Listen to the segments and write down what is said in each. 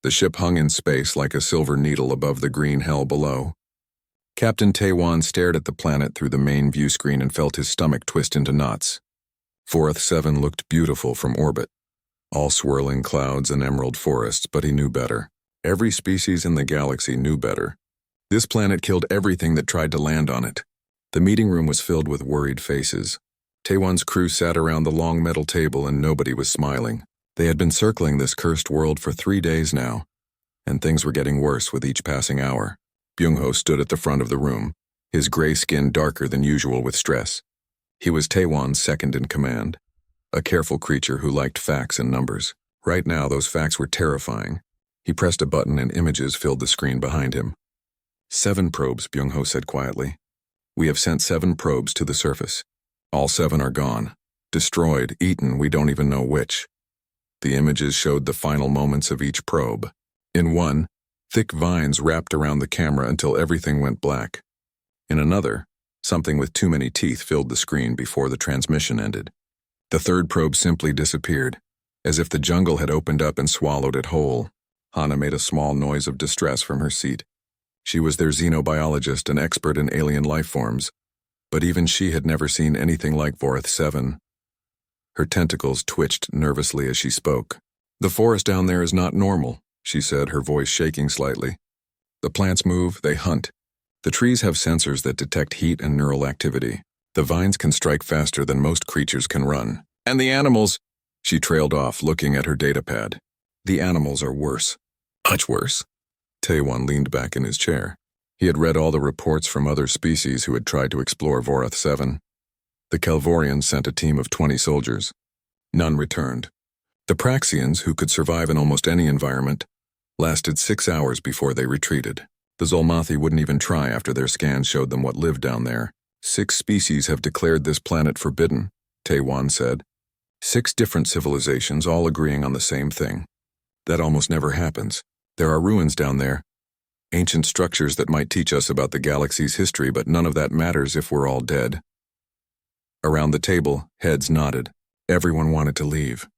The ship hung in space like a silver needle above the green hell below. Captain Taiwan stared at the planet through the main view screen and felt his stomach twist into knots. Forth 7 looked beautiful from orbit. All swirling clouds and emerald forests, but he knew better. Every species in the galaxy knew better. This planet killed everything that tried to land on it. The meeting room was filled with worried faces. Taiwan's crew sat around the long metal table and nobody was smiling. They had been circling this cursed world for 3 days now, and things were getting worse with each passing hour. Byung-ho stood at the front of the room, his gray skin darker than usual with stress. He was Taiwan's second in command, a careful creature who liked facts and numbers. Right now, those facts were terrifying. He pressed a button and images filled the screen behind him. 7 probes, Byung-ho said quietly. We have sent 7 probes to the surface. All 7 are gone. Destroyed, eaten, we don't even know which. The images showed the final moments of each probe. In one, thick vines wrapped around the camera until everything went black. In another, something with too many teeth filled the screen before the transmission ended. The third probe simply disappeared, as if the jungle had opened up and swallowed it whole. Hana made a small noise of distress from her seat. She was their xenobiologist and expert in alien life forms, but even she had never seen anything like Vorith 7. Her tentacles twitched nervously as she spoke. The forest down there is not normal, she said, her voice shaking slightly. The plants move, they hunt. The trees have sensors that detect heat and neural activity. The vines can strike faster than most creatures can run. And the animals, she trailed off, looking at her datapad. The animals are worse. Much worse. Taiwan leaned back in his chair. He had read all the reports from other species who had tried to explore Vorith 7. The Calvorians sent a team of 20 soldiers. None returned. The Praxians, who could survive in almost any environment, lasted 6 hours before they retreated. The Zolmathi wouldn't even try after their scans showed them what lived down there. 6 species have declared this planet forbidden, Taiwan said. 6 different civilizations all agreeing on the same thing. That almost never happens. There are ruins down there. Ancient structures that might teach us about the galaxy's history, but none of that matters if we're all dead. Around the table, heads nodded. Everyone wanted to leave.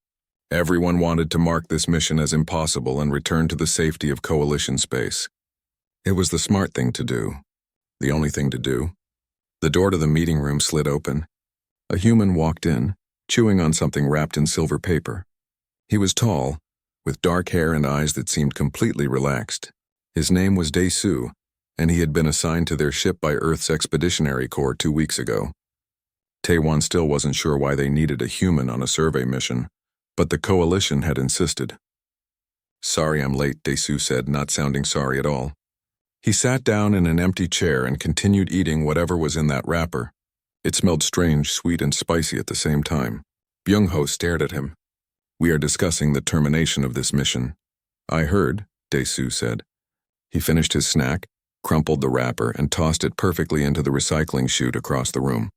Everyone wanted to mark this mission as impossible and return to the safety of Coalition space. It was the smart thing to do. The only thing to do. The door to the meeting room slid open. A human walked in, chewing on something wrapped in silver paper. He was tall, with dark hair and eyes that seemed completely relaxed. His name was Dae-Soo, and he had been assigned to their ship by Earth's Expeditionary Corps 2 weeks ago. Taiwan still wasn't sure why they needed a human on a survey mission, but the Coalition had insisted. Sorry I'm late, Dae-Soo said, not sounding sorry at all. He sat down in an empty chair and continued eating whatever was in that wrapper. It smelled strange, sweet, and spicy at the same time. Byung-ho stared at him. We are discussing the termination of this mission. I heard, Dae-Soo said. He finished his snack, crumpled the wrapper, and tossed it perfectly into the recycling chute across the room.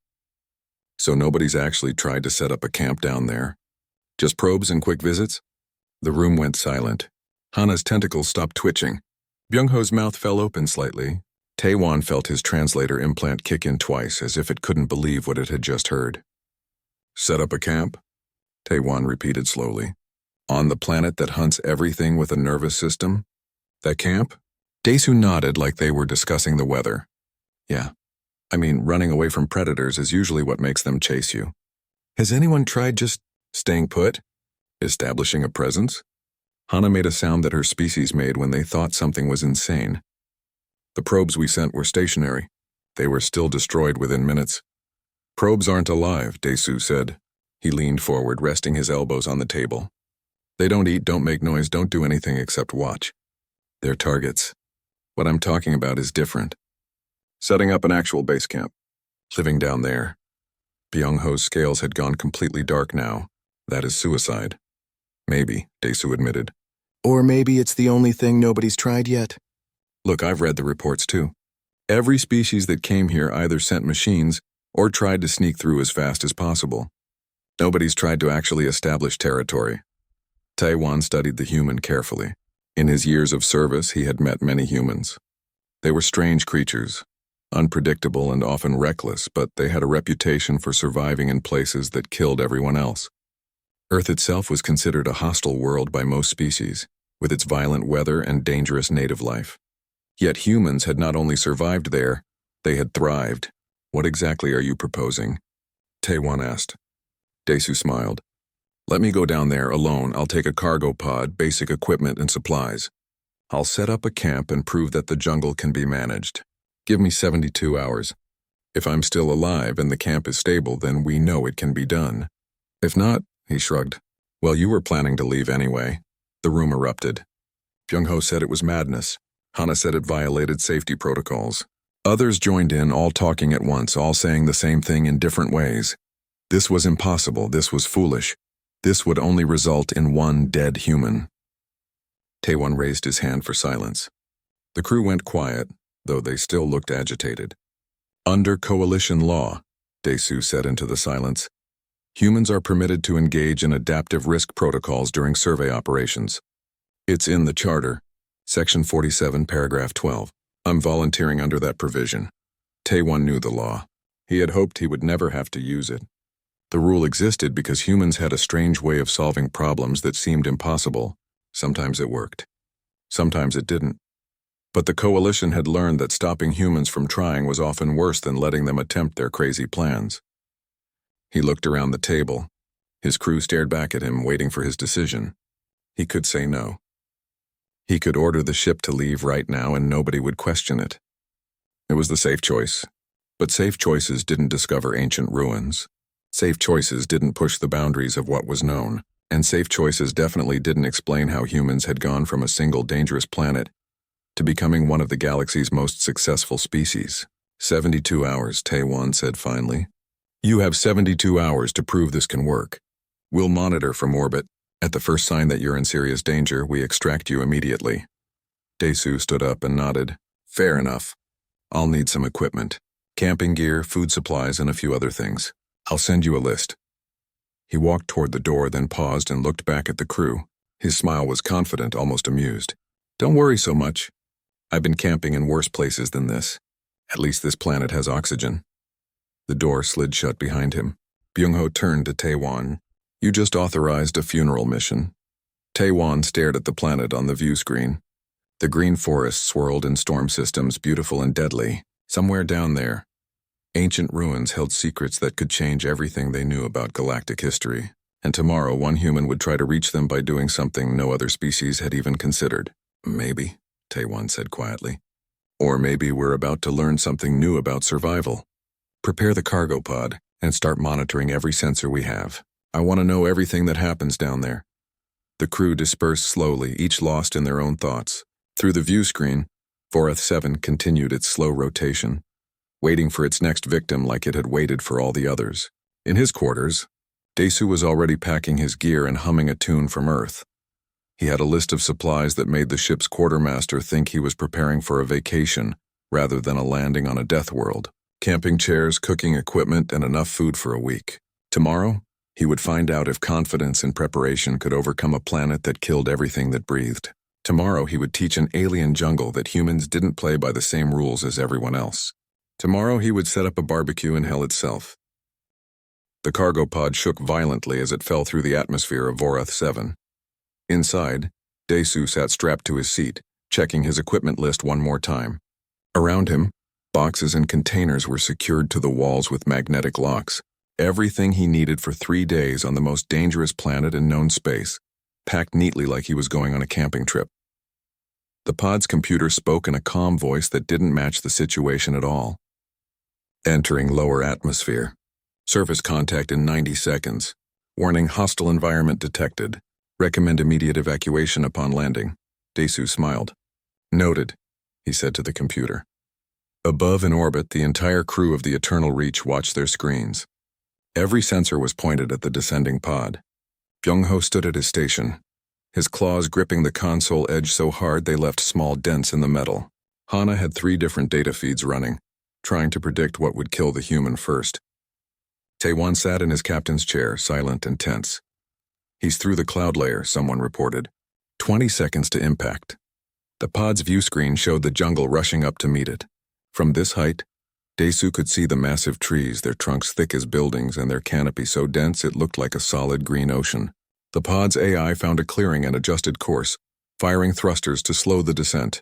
So nobody's actually tried to set up a camp down there? Just probes and quick visits? The room went silent. Hana's tentacles stopped twitching. Byung-ho's mouth fell open slightly. Taiwan felt his translator implant kick in twice, as if it couldn't believe what it had just heard. Set up a camp? Taiwan repeated slowly. On the planet that hunts everything with a nervous system? That camp? Dae-Soo nodded like they were discussing the weather. Yeah. I mean, running away from predators is usually what makes them chase you. Has anyone tried just staying put? Establishing a presence? Hana made a sound that her species made when they thought something was insane. The probes we sent were stationary. They were still destroyed within minutes. Probes aren't alive, Dae-Soo said. He leaned forward, resting his elbows on the table. They don't eat, don't make noise, don't do anything except watch. They're targets. What I'm talking about is different. Setting up an actual base camp. Living down there. Byung-ho's scales had gone completely dark now. That is suicide. Maybe, Dae-Soo admitted. Or maybe it's the only thing nobody's tried yet. Look, I've read the reports too. Every species that came here either sent machines or tried to sneak through as fast as possible. Nobody's tried to actually establish territory. Taiwan studied the human carefully. In his years of service, he had met many humans. They were strange creatures, unpredictable and often reckless, but they had a reputation for surviving in places that killed everyone else. Earth itself was considered a hostile world by most species. with its violent weather and dangerous native life. Yet humans had not only survived there, they had thrived. What exactly are you proposing? Taewon asked. Daesu smiled. Let me go down there alone. I'll take a cargo pod, basic equipment, and supplies. I'll set up a camp and prove that the jungle can be managed. Give me 72 hours. If I'm still alive and the camp is stable, then we know it can be done. If not, he shrugged. Well, you were planning to leave anyway. The room erupted. Byung-ho said it was madness. Hana said it violated safety protocols. Others joined in, all talking at once, all saying the same thing in different ways. This was impossible. This was foolish. This would only result in one dead human. Taewon raised his hand for silence. The crew went quiet, though they still looked agitated. Under coalition law, Daesu said into the silence, humans are permitted to engage in adaptive risk protocols during survey operations. It's in the Charter, Section 47, Paragraph 12. I'm volunteering under that provision. Taewon knew the law. He had hoped he would never have to use it. The rule existed because humans had a strange way of solving problems that seemed impossible. Sometimes it worked. Sometimes it didn't. But the coalition had learned that stopping humans from trying was often worse than letting them attempt their crazy plans. He looked around the table. His crew stared back at him, waiting for his decision. He could say no. He could order the ship to leave right now and nobody would question it. It was the safe choice. But safe choices didn't discover ancient ruins. Safe choices didn't push the boundaries of what was known. And safe choices definitely didn't explain how humans had gone from a single dangerous planet to becoming one of the galaxy's most successful species. 72 hours, Taewon said finally. You have 72 hours to prove this can work. We'll monitor from orbit. At the first sign that you're in serious danger, we extract you immediately. Daesu stood up and nodded. Fair enough. I'll need some equipment. Camping gear, food supplies, and a few other things. I'll send you a list. He walked toward the door, then paused and looked back at the crew. His smile was confident, almost amused. Don't worry so much. I've been camping in worse places than this. At least this planet has oxygen. The door slid shut behind him. Byung-ho turned to Taewon. You just authorized a funeral mission. Taewon stared at the planet on the view screen. The green forest swirled in storm systems, beautiful and deadly. Somewhere down there, ancient ruins held secrets that could change everything they knew about galactic history. And tomorrow, one human would try to reach them by doing something no other species had even considered. Maybe, Taewon said quietly. Or maybe we're about to learn something new about survival. Prepare the cargo pod and start monitoring every sensor we have. I want to know everything that happens down there. The crew dispersed slowly, each lost in their own thoughts. Through the view screen, Vorath 7 continued its slow rotation, waiting for its next victim like it had waited for all the others. In his quarters, Daesu was already packing his gear and humming a tune from Earth. He had a list of supplies that made the ship's quartermaster think he was preparing for a vacation rather than a landing on a death world. Camping chairs, cooking equipment, and enough food for a week. Tomorrow, he would find out if confidence and preparation could overcome a planet that killed everything that breathed. Tomorrow, he would teach an alien jungle that humans didn't play by the same rules as everyone else. Tomorrow, he would set up a barbecue in hell itself. The cargo pod shook violently as it fell through the atmosphere of Vorath 7. Inside, Daesu sat strapped to his seat, checking his equipment list one more time. Around him, boxes and containers were secured to the walls with magnetic locks. Everything he needed for 3 days on the most dangerous planet in known space, packed neatly like he was going on a camping trip. The pod's computer spoke in a calm voice that didn't match the situation at all. Entering lower atmosphere. Surface contact in 90 seconds. Warning, hostile environment detected. Recommend immediate evacuation upon landing. Daesu smiled. Noted, he said to the computer. Above in orbit, the entire crew of the Eternal Reach watched their screens. Every sensor was pointed at the descending pod. Byung-ho stood at his station, his claws gripping the console edge so hard they left small dents in the metal. Hana had 3 different data feeds running, trying to predict what would kill the human first. Taewon sat in his captain's chair, silent and tense. He's through the cloud layer, someone reported. 20 seconds to impact. The pod's view screen showed the jungle rushing up to meet it. From this height, Daesu could see the massive trees, their trunks thick as buildings and their canopy so dense it looked like a solid green ocean. The pod's AI found a clearing and adjusted course, firing thrusters to slow the descent.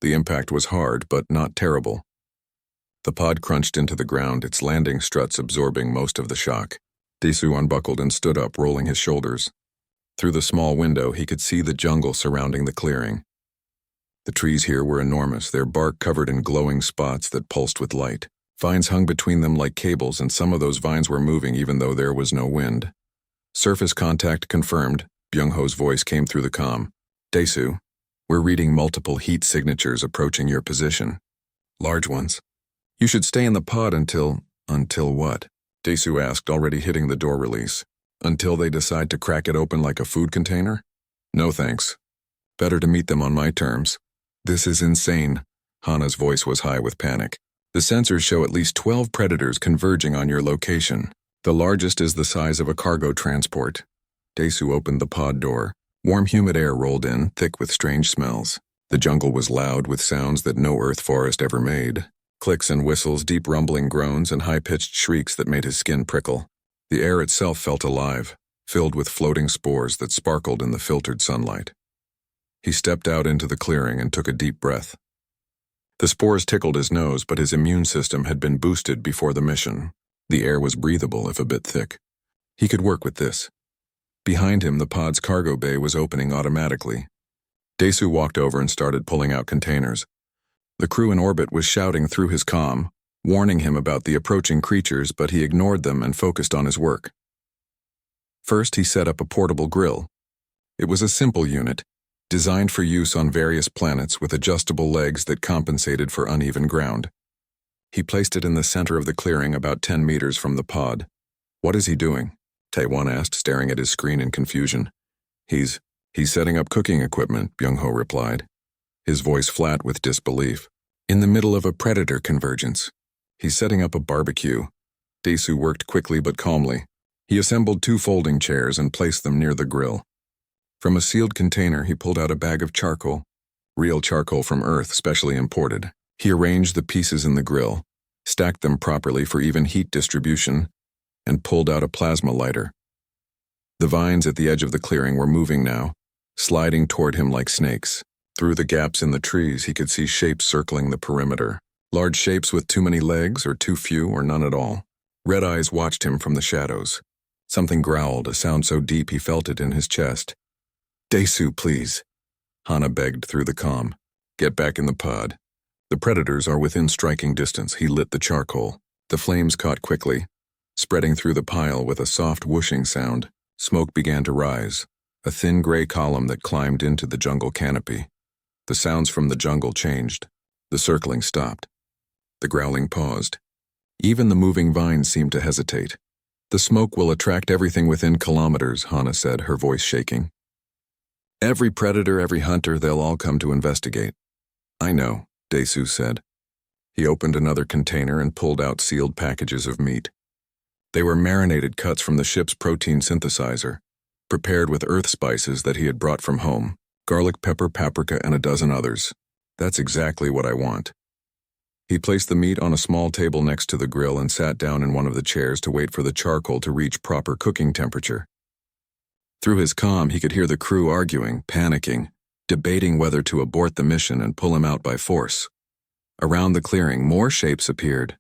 The impact was hard, but not terrible. The pod crunched into the ground, its landing struts absorbing most of the shock. Desu unbuckled and stood up, rolling his shoulders. Through the small window, he could see the jungle surrounding the clearing. The trees here were enormous, their bark covered in glowing spots that pulsed with light. Vines hung between them like cables, and some of those vines were moving even though there was no wind. Surface contact confirmed. Byung-ho's voice came through the comm. Desu, we're reading multiple heat signatures approaching your position. Large ones. You should stay in the pod until what? Desu asked, already hitting the door release. Until they decide to crack it open like a food container? No thanks. Better to meet them on my terms. This is insane. Hana's voice was high with panic. The sensors show at least 12 predators converging on your location. The largest is the size of a cargo transport. Desu opened the pod door. Warm, humid air rolled in, thick with strange smells. The jungle was loud with sounds that no Earth forest ever made. Clicks and whistles, deep rumbling groans, and high-pitched shrieks that made his skin prickle. The air itself felt alive, filled with floating spores that sparkled in the filtered sunlight. He stepped out into the clearing and took a deep breath. The spores tickled his nose, but his immune system had been boosted before the mission. The air was breathable, if a bit thick. He could work with this. Behind him, the pod's cargo bay was opening automatically. Desu walked over and started pulling out containers. The crew in orbit was shouting through his comm, warning him about the approaching creatures, but he ignored them and focused on his work. First, he set up a portable grill. It was a simple unit, designed for use on various planets with adjustable legs that compensated for uneven ground. He placed it in the center of the clearing about 10 meters from the pod. What is he doing? Taewon asked, staring at his screen in confusion. He's setting up cooking equipment, Byung-ho replied, his voice flat with disbelief. In the middle of a predator convergence. He's setting up a barbecue. Desu worked quickly but calmly. He assembled 2 folding chairs and placed them near the grill. From a sealed container, he pulled out a bag of charcoal. Real charcoal from Earth, specially imported. He arranged the pieces in the grill, stacked them properly for even heat distribution, and pulled out a plasma lighter. The vines at the edge of the clearing were moving now, sliding toward him like snakes. Through the gaps in the trees, he could see shapes circling the perimeter. Large shapes with too many legs, or too few, or none at all. Red eyes watched him from the shadows. Something growled, a sound so deep he felt it in his chest. Desu, please. Hana begged through the comm. Get back in the pod. The predators are within striking distance. He lit the charcoal. The flames caught quickly, spreading through the pile with a soft whooshing sound. Smoke began to rise, a thin gray column that climbed into the jungle canopy. The sounds from the jungle changed. The circling stopped. The growling paused. Even the moving vines seemed to hesitate. The smoke will attract everything within kilometers, Hana said, her voice shaking. Every predator, every hunter, they'll all come to investigate. I know, Desu said. He opened another container and pulled out sealed packages of meat. They were marinated cuts from the ship's protein synthesizer, prepared with earth spices that he had brought from home. Garlic, pepper, paprika, and a dozen others. That's exactly what I want. He placed the meat on a small table next to the grill and sat down in one of the chairs to wait for the charcoal to reach proper cooking temperature. Through his comm, he could hear the crew arguing, panicking, debating whether to abort the mission and pull him out by force. Around the clearing, more shapes appeared.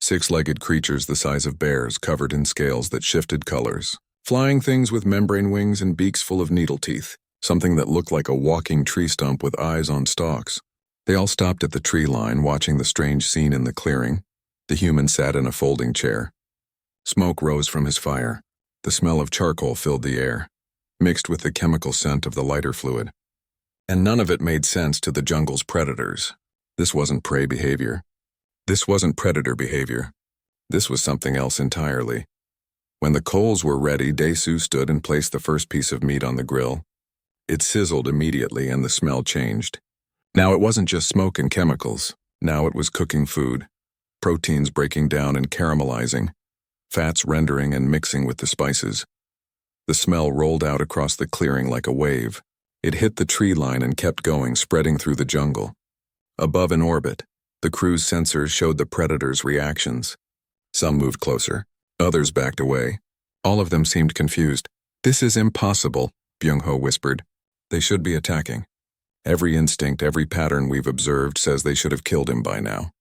6-legged creatures the size of bears, covered in scales that shifted colors. Flying things with membrane wings and beaks full of needle teeth. Something that looked like a walking tree stump with eyes on stalks. They all stopped at the tree line, watching the strange scene in the clearing. The human sat in a folding chair. Smoke rose from his fire. The smell of charcoal filled the air, mixed with the chemical scent of the lighter fluid. And none of it made sense to the jungle's predators. This wasn't prey behavior. This wasn't predator behavior. This was something else entirely. When the coals were ready, Desu stood and placed the first piece of meat on the grill. It sizzled immediately and the smell changed. Now it wasn't just smoke and chemicals. Now it was cooking food. Proteins breaking down and caramelizing. Fats rendering and mixing with the spices. The smell rolled out across the clearing like a wave. It hit the tree line and kept going, spreading through the jungle. Above in orbit, the crew's sensors showed the predators' reactions. Some moved closer. Others backed away. All of them seemed confused. This is impossible, Byung-ho whispered. They should be attacking. Every instinct, every pattern we've observed says they should have killed him by now.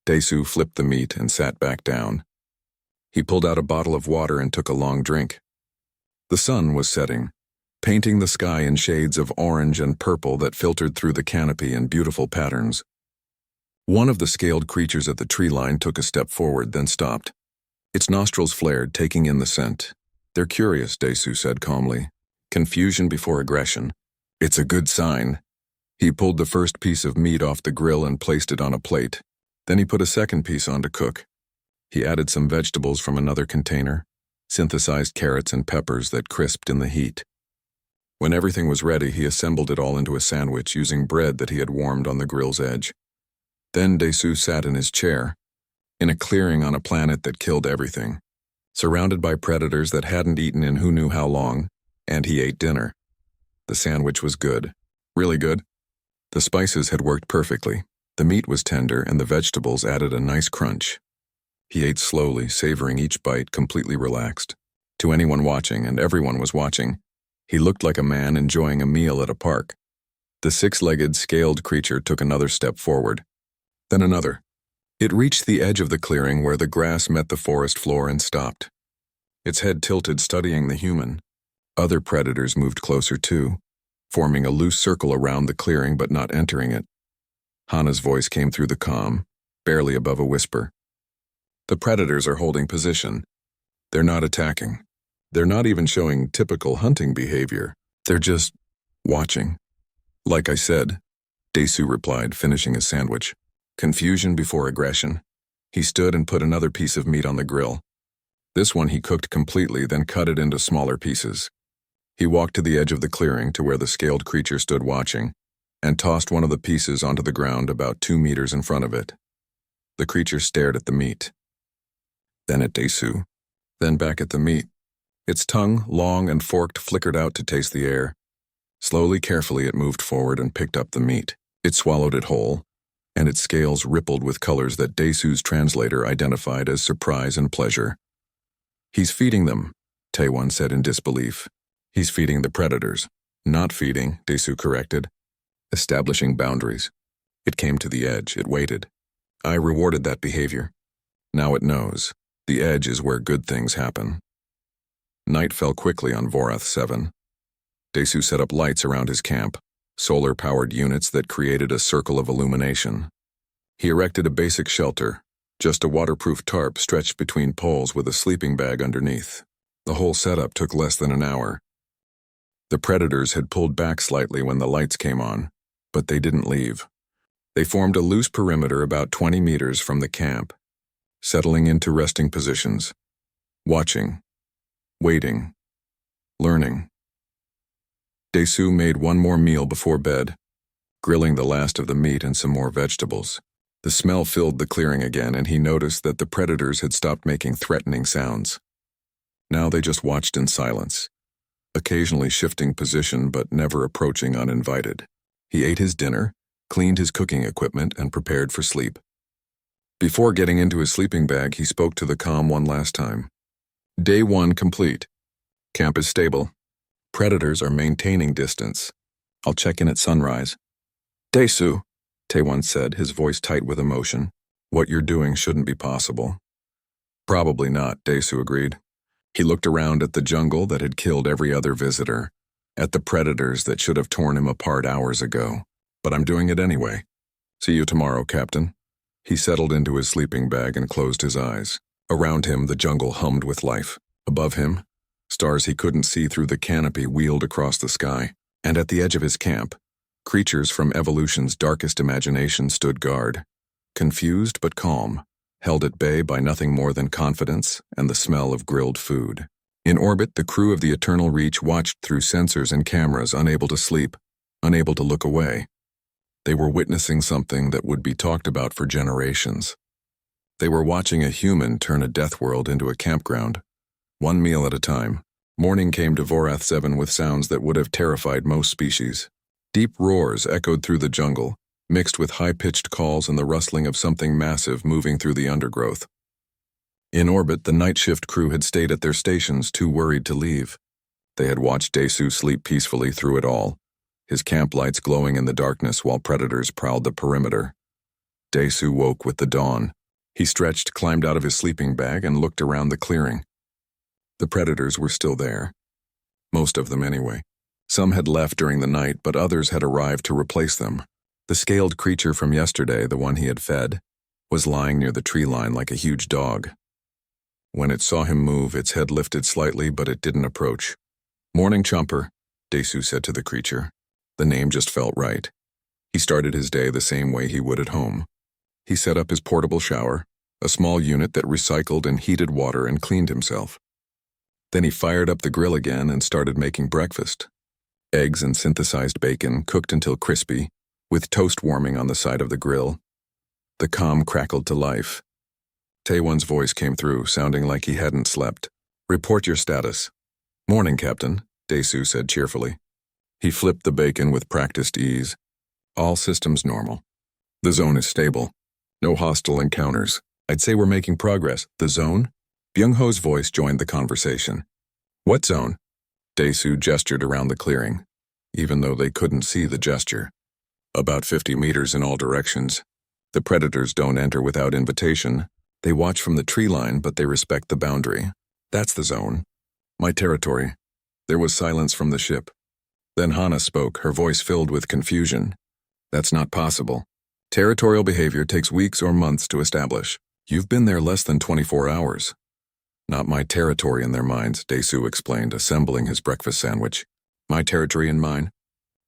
Desu flipped the meat and sat back down. He pulled out a bottle of water and took a long drink. The sun was setting, painting the sky in shades of orange and purple that filtered through the canopy in beautiful patterns. One of the scaled creatures at the tree line took a step forward, then stopped. Its nostrils flared, taking in the scent. "They're curious," Desu said calmly. "Confusion before aggression. It's a good sign." He pulled the first piece of meat off the grill and placed it on a plate. Then he put a second piece on to cook. He added some vegetables from another container, synthesized carrots and peppers that crisped in the heat. When everything was ready, he assembled it all into a sandwich using bread that he had warmed on the grill's edge. Then Desu sat in his chair, in a clearing on a planet that killed everything, surrounded by predators that hadn't eaten in who knew how long, and he ate dinner. The sandwich was good, really good. The spices had worked perfectly. The meat was tender and the vegetables added a nice crunch. He ate slowly, savoring each bite, completely relaxed. To anyone watching, and everyone was watching, he looked like a man enjoying a meal at a park. The six-legged, scaled creature took another step forward, then another. It reached the edge of the clearing where the grass met the forest floor and stopped. Its head tilted, studying the human. Other predators moved closer too, forming a loose circle around the clearing but not entering it. Hana's voice came through the comm, barely above a whisper. "The predators are holding position. They're not attacking. They're not even showing typical hunting behavior. They're just watching." "Like I said," Desu replied, finishing his sandwich. "Confusion before aggression." He stood and put another piece of meat on the grill. This one he cooked completely, then cut it into smaller pieces. He walked to the edge of the clearing to where the scaled creature stood watching, and tossed one of the pieces onto the ground about 2 meters in front of it. The creature stared at the meat, then at Desu, then back at the meat. Its tongue, long and forked, flickered out to taste the air. Slowly, carefully, it moved forward and picked up the meat. It swallowed it whole, and its scales rippled with colors that Desu's translator identified as surprise and pleasure. "He's feeding them," Taewon said in disbelief. "He's feeding the predators." "Not feeding," Desu corrected. "Establishing boundaries." It came to the edge. It waited. "I rewarded that behavior. Now it knows. The edge is where good things happen." Night fell quickly on Vorath 7. Desu set up lights around his camp, solar-powered units that created a circle of illumination. He erected a basic shelter, just a waterproof tarp stretched between poles with a sleeping bag underneath. The whole setup took less than an hour. The predators had pulled back slightly when the lights came on, but they didn't leave. They formed a loose perimeter about 20 meters from the camp, settling into resting positions, watching, waiting, learning. Desu made one more meal before bed, grilling the last of the meat and some more vegetables. The smell filled the clearing again, and he noticed that the predators had stopped making threatening sounds. Now they just watched in silence, occasionally shifting position but never approaching uninvited. He ate his dinner, cleaned his cooking equipment, and prepared for sleep. Before getting into his sleeping bag, he spoke to the comm one last time. "Day 1 complete. Camp is stable. Predators are maintaining distance. I'll check in at sunrise." "Desu," Taewon said, his voice tight with emotion. "What you're doing shouldn't be possible." "Probably not," Desu agreed. He looked around at the jungle that had killed every other visitor, at the predators that should have torn him apart hours ago. "But I'm doing it anyway. See you tomorrow, Captain." He settled into his sleeping bag and closed his eyes. Around him, the jungle hummed with life. Above him, stars he couldn't see through the canopy wheeled across the sky. And at the edge of his camp, creatures from evolution's darkest imagination stood guard, confused but calm, held at bay by nothing more than confidence and the smell of grilled food. In orbit, the crew of the Eternal Reach watched through sensors and cameras, unable to sleep, unable to look away. They were witnessing something that would be talked about for generations. They were watching a human turn a death world into a campground, one meal at a time. Morning came to Vorath 7 with sounds that would have terrified most species. Deep roars echoed through the jungle, mixed with high-pitched calls and the rustling of something massive moving through the undergrowth. In orbit, the night shift crew had stayed at their stations, too worried to leave. They had watched Desu sleep peacefully through it all, his camp lights glowing in the darkness while predators prowled the perimeter. Daesu woke with the dawn. He stretched, climbed out of his sleeping bag, and looked around the clearing. The predators were still there. Most of them anyway. Some had left during the night, but others had arrived to replace them. The scaled creature from yesterday, the one he had fed, was lying near the tree line like a huge dog. When it saw him move, its head lifted slightly, but it didn't approach. "Morning, Chomper," Daesu said to the creature. The name just felt right. He started his day the same way he would at home. He set up his portable shower, a small unit that recycled and heated water and cleaned himself. Then he fired up the grill again and started making breakfast. Eggs and synthesized bacon cooked until crispy, with toast warming on the side of the grill. The comm crackled to life. Taewon's voice came through, sounding like he hadn't slept. "Report your status." "Morning, Captain," Daesu said cheerfully. He flipped the bacon with practiced ease. "All systems normal. The zone is stable. No hostile encounters. I'd say we're making progress." "The zone?" Byung-ho's voice joined the conversation. "What zone?" Daesu gestured around the clearing, even though they couldn't see the gesture. "About 50 meters in all directions. The predators don't enter without invitation. They watch from the tree line, but they respect the boundary. That's the zone. My territory." There was silence from the ship. Then Hana spoke, her voice filled with confusion. "That's not possible. Territorial behavior takes weeks or months to establish. You've been there less than 24 hours. "Not my territory in their minds," Daesu explained, assembling his breakfast sandwich. "My territory and mine.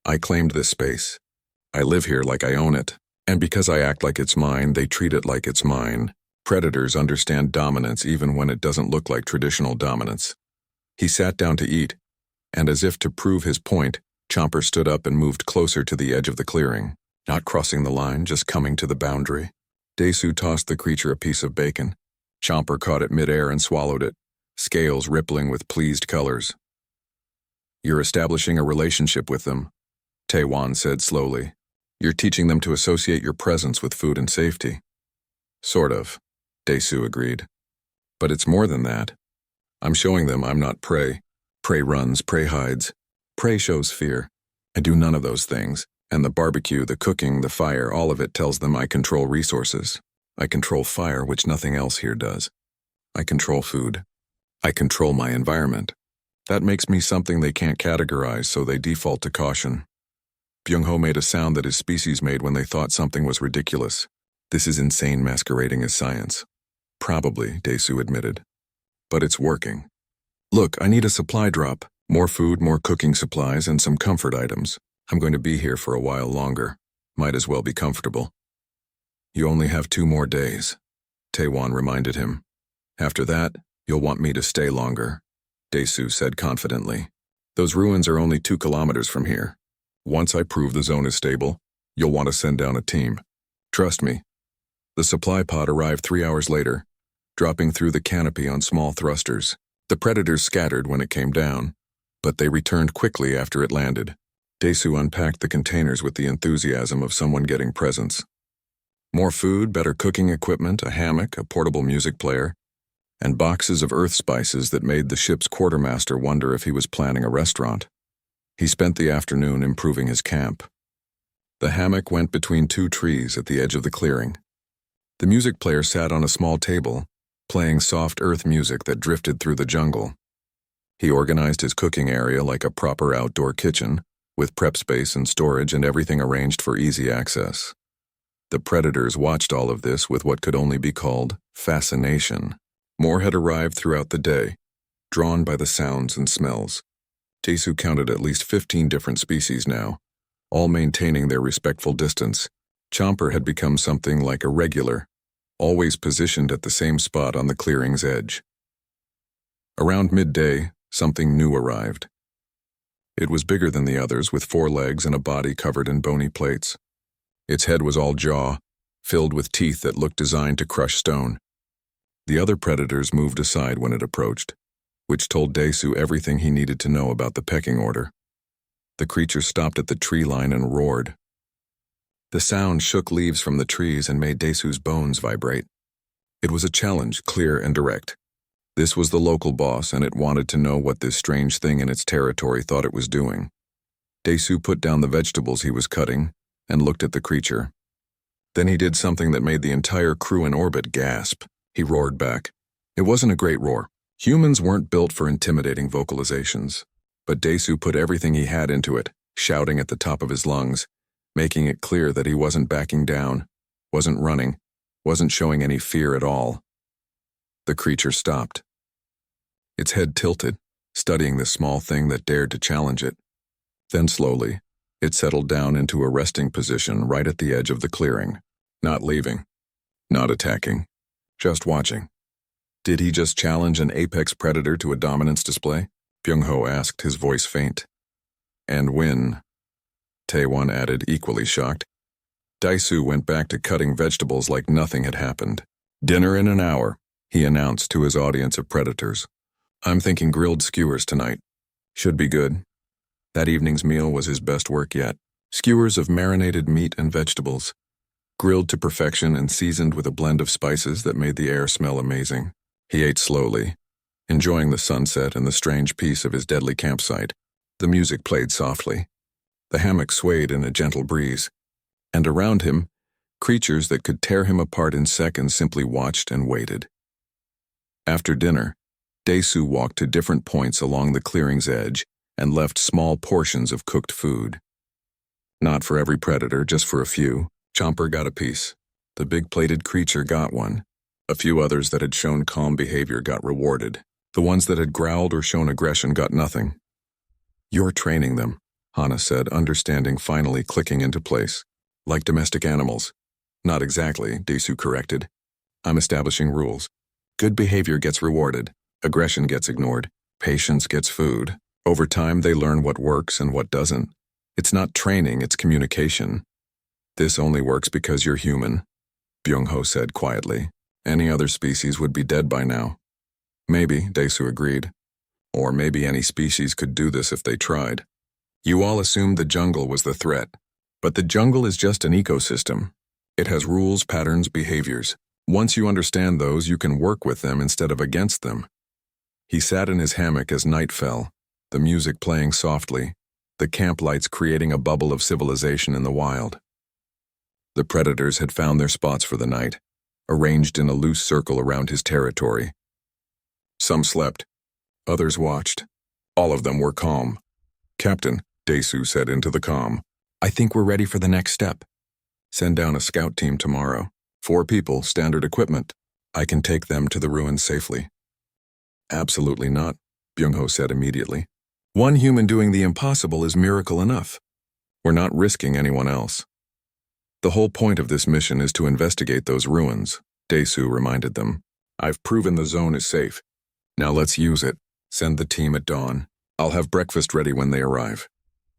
I claimed this space. I live here like I own it. And because I act like it's mine, they treat it like it's mine. Predators understand dominance even when it doesn't look like traditional dominance." He sat down to eat, and as if to prove his point, Chomper stood up and moved closer to the edge of the clearing. Not crossing the line, just coming to the boundary. Daesu tossed the creature a piece of bacon. Chomper caught it midair and swallowed it, scales rippling with pleased colors. "You're establishing a relationship with them," Taewon said slowly. "You're teaching them to associate your presence with food and safety." "Sort of," Daesu agreed. "But it's more than that. I'm showing them I'm not prey. Prey runs, prey hides. Prey shows fear. I do none of those things. And the barbecue, the cooking, the fire, all of it tells them I control resources. I control fire, which nothing else here does. I control food. I control my environment. That makes me something they can't categorize, so they default to caution." Byung-ho made a sound that his species made when they thought something was ridiculous. "This is insane masquerading as science." "Probably," Daesu admitted. "But it's working. Look, I need a supply drop. More food, more cooking supplies, and some comfort items. I'm going to be here for a while longer. Might as well be comfortable." "You only have 2 more days," Taewon reminded him. "After that, you'll want me to stay longer," Daesu said confidently. "Those ruins are only 2 kilometers from here. Once I prove the zone is stable, you'll want to send down a team. Trust me." The supply pod arrived 3 hours later, dropping through the canopy on small thrusters. The predators scattered when it came down, but they returned quickly after it landed. Daesu unpacked the containers with the enthusiasm of someone getting presents. More food, better cooking equipment, a hammock, a portable music player, and boxes of earth spices that made the ship's quartermaster wonder if he was planning a restaurant. He spent the afternoon improving his camp. The hammock went between 2 trees at the edge of the clearing. The music player sat on a small table, playing soft earth music that drifted through the jungle. He organized his cooking area like a proper outdoor kitchen, with prep space and storage and everything arranged for easy access. The predators watched all of this with what could only be called fascination. More had arrived throughout the day, drawn by the sounds and smells. Daesu counted at least 15 different species now, all maintaining their respectful distance. Chomper had become something like a regular, always positioned at the same spot on the clearing's edge. Around midday, something new arrived. It was bigger than the others, with 4 legs and a body covered in bony plates. Its head was all jaw, filled with teeth that looked designed to crush stone. The other predators moved aside when it approached, which told Daesu everything he needed to know about the pecking order. The creature stopped at the tree line and roared. The sound shook leaves from the trees and made Daesu's bones vibrate. It was a challenge, clear and direct. This was the local boss, and it wanted to know what this strange thing in its territory thought it was doing. Daesu put down the vegetables he was cutting and looked at the creature. Then he did something that made the entire crew in orbit gasp. He roared back. It wasn't a great roar. Humans weren't built for intimidating vocalizations. But Daesu put everything he had into it, shouting at the top of his lungs, making it clear that he wasn't backing down, wasn't running, wasn't showing any fear at all. The creature stopped. Its head tilted, studying the small thing that dared to challenge it. Then slowly, it settled down into a resting position right at the edge of the clearing, not leaving, not attacking, just watching. Did he just challenge an apex predator to a dominance display? Byung-ho asked, his voice faint. And win, Taewon added, equally shocked. Daesu went back to cutting vegetables like nothing had happened. Dinner in an hour, he announced to his audience of predators. I'm thinking grilled skewers tonight. Should be good. That evening's meal was his best work yet. Skewers of marinated meat and vegetables, grilled to perfection and seasoned with a blend of spices that made the air smell amazing. He ate slowly, enjoying the sunset and the strange peace of his deadly campsite. The music played softly. The hammock swayed in a gentle breeze. And around him, creatures that could tear him apart in seconds simply watched and waited. After dinner, Daesu walked to different points along the clearing's edge and left small portions of cooked food. Not for every predator, just for a few. Chomper got a piece. The big plated creature got one. A few others that had shown calm behavior got rewarded. The ones that had growled or shown aggression got nothing. You're training them, Hana said, understanding finally clicking into place. Like domestic animals. Not exactly, Daesu corrected. I'm establishing rules. Good behavior gets rewarded. Aggression gets ignored. Patience gets food. Over time, they learn what works and what doesn't. It's not training, it's communication. This only works because you're human, Byung-ho said quietly. Any other species would be dead by now. Maybe, Daesu agreed. Or maybe any species could do this if they tried. You all assumed the jungle was the threat. But the jungle is just an ecosystem. It has rules, patterns, behaviors. Once you understand those, you can work with them instead of against them. He sat in his hammock as night fell, the music playing softly, the camp lights creating a bubble of civilization in the wild. The predators had found their spots for the night, arranged in a loose circle around his territory. Some slept. Others watched. All of them were calm. Captain, Daesu said into the calm, I think we're ready for the next step. Send down a scout team tomorrow. 4 people, standard equipment. I can take them to the ruins safely. Absolutely not, Byung-ho said immediately. One human doing the impossible is miracle enough. We're not risking anyone else. The whole point of this mission is to investigate those ruins, Daesu reminded them. I've proven the zone is safe. Now let's use it. Send the team at dawn. I'll have breakfast ready when they arrive.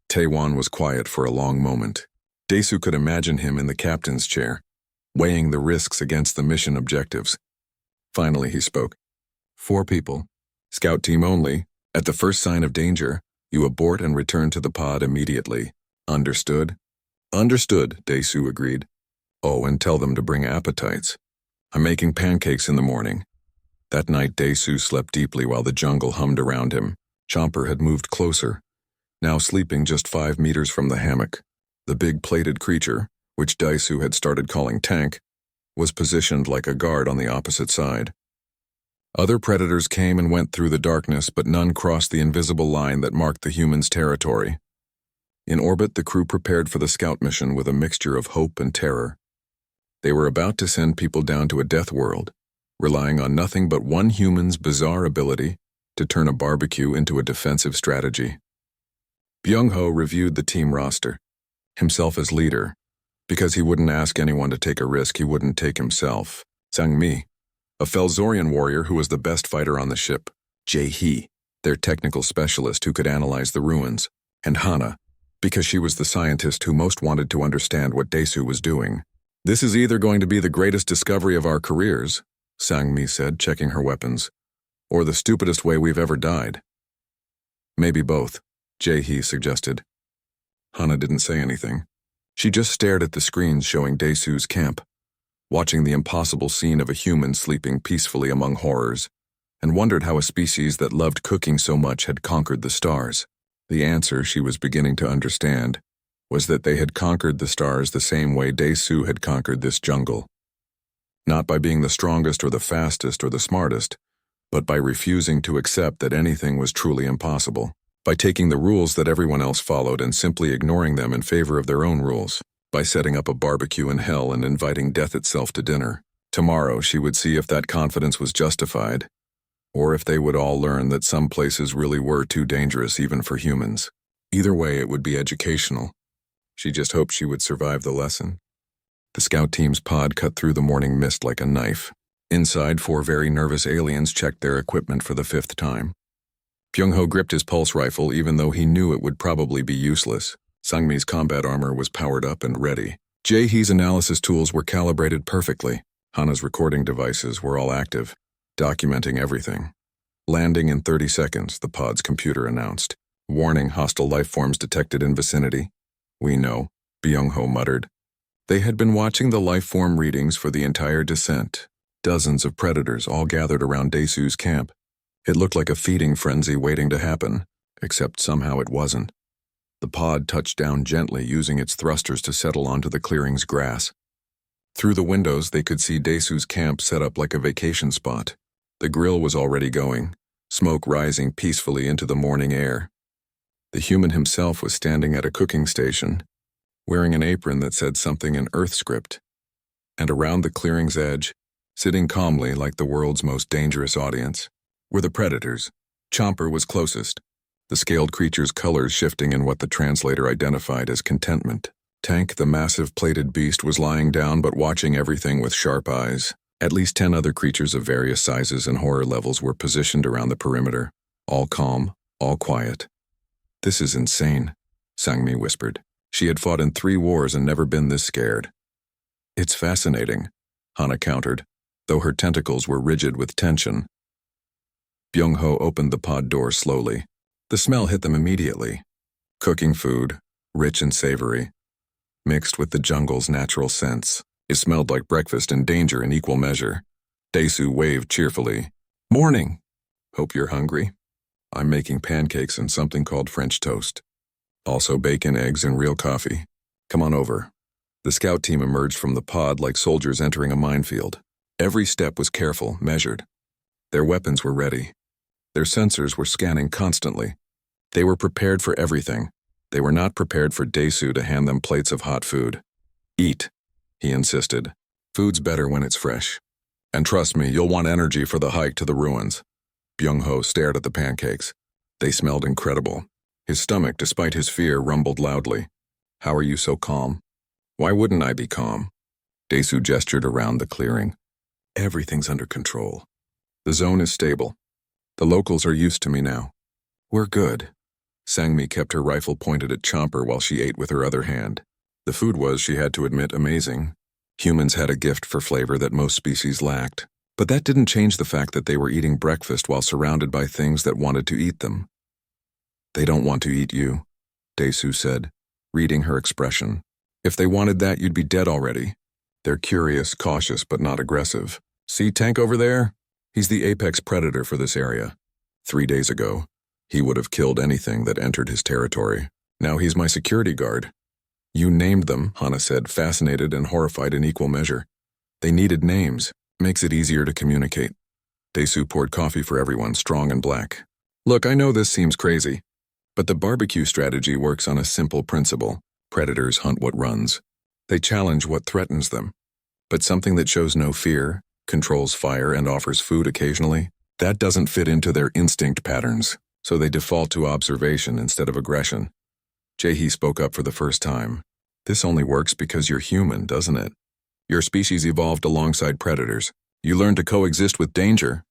Taewon was quiet for a long moment. Daesu could imagine him in the captain's chair, weighing the risks against the mission objectives. Finally he spoke. 4 people. Scout team only. At the first sign of danger, you abort and return to the pod immediately. Understood? Understood, Daesu agreed. Oh, and tell them to bring appetites. I'm making pancakes in the morning. That night Daesu slept deeply while the jungle hummed around him. Chomper had moved closer, now sleeping just 5 meters from the hammock. The big plated creature, which Daesu had started calling Tank, was positioned like a guard on the opposite side. Other predators came and went through the darkness, but none crossed the invisible line that marked the humans' territory. In orbit, the crew prepared for the scout mission with a mixture of hope and terror. They were about to send people down to a death world, relying on nothing but one human's bizarre ability to turn a barbecue into a defensive strategy. Byung-ho reviewed the team roster, himself as leader. Because he wouldn't ask anyone to take a risk he wouldn't take himself. Sang-mi, a Felzorian warrior who was the best fighter on the ship. Jae-hee, their technical specialist who could analyze the ruins. And Hana, because she was the scientist who most wanted to understand what Daesu was doing. This is either going to be the greatest discovery of our careers, Sang-mi said, checking her weapons, or the stupidest way we've ever died. Maybe both, Jae-hee suggested. Hana didn't say anything. She just stared at the screens showing Daesu's camp, watching the impossible scene of a human sleeping peacefully among horrors, and wondered how a species that loved cooking so much had conquered the stars. The answer, she was beginning to understand, was that they had conquered the stars the same way Desu had conquered this jungle. Not by being the strongest or the fastest or the smartest, but by refusing to accept that anything was truly impossible, by taking the rules that everyone else followed and simply ignoring them in favor of their own rules, by setting up a barbecue in hell and inviting death itself to dinner. Tomorrow she would see if that confidence was justified, or if they would all learn that some places really were too dangerous even for humans. Either way, it would be educational. She just hoped she would survive the lesson. The scout team's pod cut through the morning mist like a knife. Inside, 4 very nervous aliens checked their equipment for the 5th time. Byung-ho gripped his pulse rifle even though he knew it would probably be useless. Sangmi's combat armor was powered up and ready. Jae-hee's analysis tools were calibrated perfectly. Hana's recording devices were all active, documenting everything. Landing in 30 seconds, the pod's computer announced. Warning, hostile life forms detected in vicinity. We know, Byung-ho muttered. They had been watching the life form readings for the entire descent. Dozens of predators all gathered around Desu's camp. It looked like a feeding frenzy waiting to happen, except somehow it wasn't. The pod touched down gently, using its thrusters to settle onto the clearing's grass. Through the windows, they could see Desu's camp set up like a vacation spot. The grill was already going, smoke rising peacefully into the morning air. The human himself was standing at a cooking station, wearing an apron that said something in Earth script. And around the clearing's edge, sitting calmly like the world's most dangerous audience, were the predators. Chomper was closest, the scaled creature's colors shifting in what the translator identified as contentment. Tank, the massive plated beast, was lying down but watching everything with sharp eyes. At least 10 other creatures of various sizes and horror levels were positioned around the perimeter, all calm, all quiet. This is insane, Sangmi whispered. She had fought in 3 wars and never been this scared. It's fascinating, Hana countered, though her tentacles were rigid with tension. Byung-ho opened the pod door slowly. The smell hit them immediately. Cooking food, rich and savory, mixed with the jungle's natural scents. It smelled like breakfast and danger in equal measure. Desu waved cheerfully. Morning! Hope you're hungry. I'm making pancakes and something called French toast. Also bacon, eggs, and real coffee. Come on over. The scout team emerged from the pod like soldiers entering a minefield. Every step was careful, measured. Their weapons were ready. Their sensors were scanning constantly. They were prepared for everything. They were not prepared for Desu to hand them plates of hot food. Eat, he insisted. Food's better when it's fresh. And trust me, you'll want energy for the hike to the ruins. Byung-ho stared at the pancakes. They smelled incredible. His stomach, despite his fear, rumbled loudly. How are you so calm? Why wouldn't I be calm? Desu gestured around the clearing. Everything's under control. The zone is stable. The locals are used to me now. We're good. Sangmi kept her rifle pointed at Chomper while she ate with her other hand. The food was, she had to admit, amazing. Humans had a gift for flavor that most species lacked. But that didn't change the fact that they were eating breakfast while surrounded by things that wanted to eat them. They don't want to eat you, Desu said, reading her expression. If they wanted that, you'd be dead already. They're curious, cautious, but not aggressive. See Tank over there? He's the apex predator for this area. 3 days ago, he would have killed anything that entered his territory. Now he's my security guard. You named them, Hana said, fascinated and horrified in equal measure. They needed names. Makes it easier to communicate. Desu poured coffee for everyone, strong and black. Look, I know this seems crazy, but the barbecue strategy works on a simple principle. Predators hunt what runs. They challenge what threatens them. But something that shows no fear, controls fire, and offers food occasionally, that doesn't fit into their instinct patterns, so they default to observation instead of aggression. Jae-hee spoke up for the first time. This only works because you're human, doesn't it? Your species evolved alongside predators. You learned to coexist with danger.